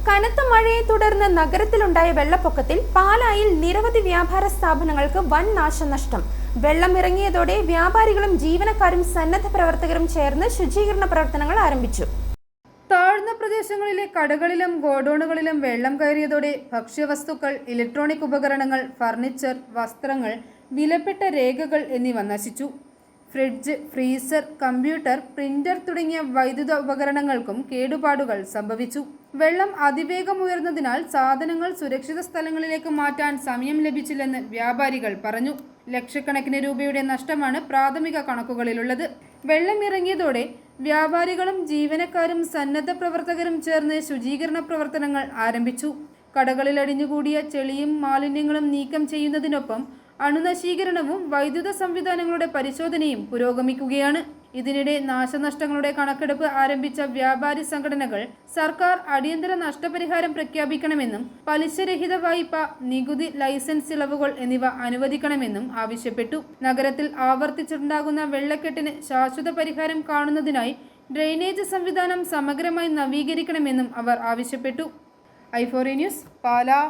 കനത്ത മഴയെ തുടർന്ന് നഗരത്തിലുണ്ടായ വെള്ളപ്പൊക്കത്തിൽ പാലായിൽ നിരവധി വ്യാപാര സ്ഥാപനങ്ങൾക്ക് വൻ നാശനഷ്ടം. വെള്ളം ഇറങ്ങിയതോടെ വ്യാപാരികളും ജീവനക്കാരും സന്നദ്ധ പ്രവർത്തകരും ചേർന്ന് ശുചീകരണ പ്രവർത്തനങ്ങൾ ആരംഭിച്ചു. താഴ്ന്ന പ്രദേശങ്ങളിലെ കടകളിലും ഗോഡൌണുകളിലും വെള്ളം കയറിയതോടെ ഭക്ഷ്യവസ്തുക്കൾ, ഇലക്ട്രോണിക് ഉപകരണങ്ങൾ, ഫർണിച്ചർ, വസ്ത്രങ്ങൾ, വിലപ്പെട്ട രേഖകൾ എന്നിവ നശിച്ചു. ഫ്രിഡ്ജ്, ഫ്രീസർ, കമ്പ്യൂട്ടർ, പ്രിന്റർ തുടങ്ങിയ വൈദ്യുത ഉപകരണങ്ങൾക്കും കേടുപാടുകൾ സംഭവിച്ചു. വെള്ളം അതിവേഗം ഉയർന്നതിനാൽ സാധനങ്ങൾ സുരക്ഷിത സ്ഥലങ്ങളിലേക്ക് മാറ്റാൻ സമയം ലഭിച്ചില്ലെന്ന് വ്യാപാരികൾ പറഞ്ഞു. ലക്ഷക്കണക്കിന് രൂപയുടെ നഷ്ടമാണ് പ്രാഥമിക കണക്കുകളിലുള്ളത്. വെള്ളം ഇറങ്ങിയതോടെ വ്യാപാരികളും ജീവനക്കാരും സന്നദ്ധ പ്രവർത്തകരും ചേർന്ന് ശുചീകരണ പ്രവർത്തനങ്ങൾ ആരംഭിച്ചു. കടകളിൽ അടിഞ്ഞുകൂടിയ ചെളിയും മാലിന്യങ്ങളും നീക്കം ചെയ്യുന്നതിനൊപ്പം അണുനശീകരണവും വൈദ്യുത സംവിധാനങ്ങളുടെ പരിശോധനയും പുരോഗമിക്കുകയാണ്. ഇതിനിടെ നാശനഷ്ടങ്ങളുടെ കണക്കെടുപ്പ് ആരംഭിച്ച വ്യാപാരി സംഘടനകൾ സർക്കാർ അടിയന്തര നഷ്ടപരിഹാരം പ്രഖ്യാപിക്കണമെന്നും പലിശരഹിത വായ്പ, നികുതി, ലൈസൻസ് ഇളവുകൾ എന്നിവ അനുവദിക്കണമെന്നും ആവശ്യപ്പെട്ടു. നഗരത്തിൽ ആവർത്തിച്ചുണ്ടാകുന്ന വെള്ളക്കെട്ടിന് ശാശ്വത പരിഹാരം കാണുന്നതിനായി ഡ്രെയിനേജ് സംവിധാനം സമഗ്രമായി നവീകരിക്കണമെന്നും അവർ ആവശ്യപ്പെട്ടു. i4a news, Pala.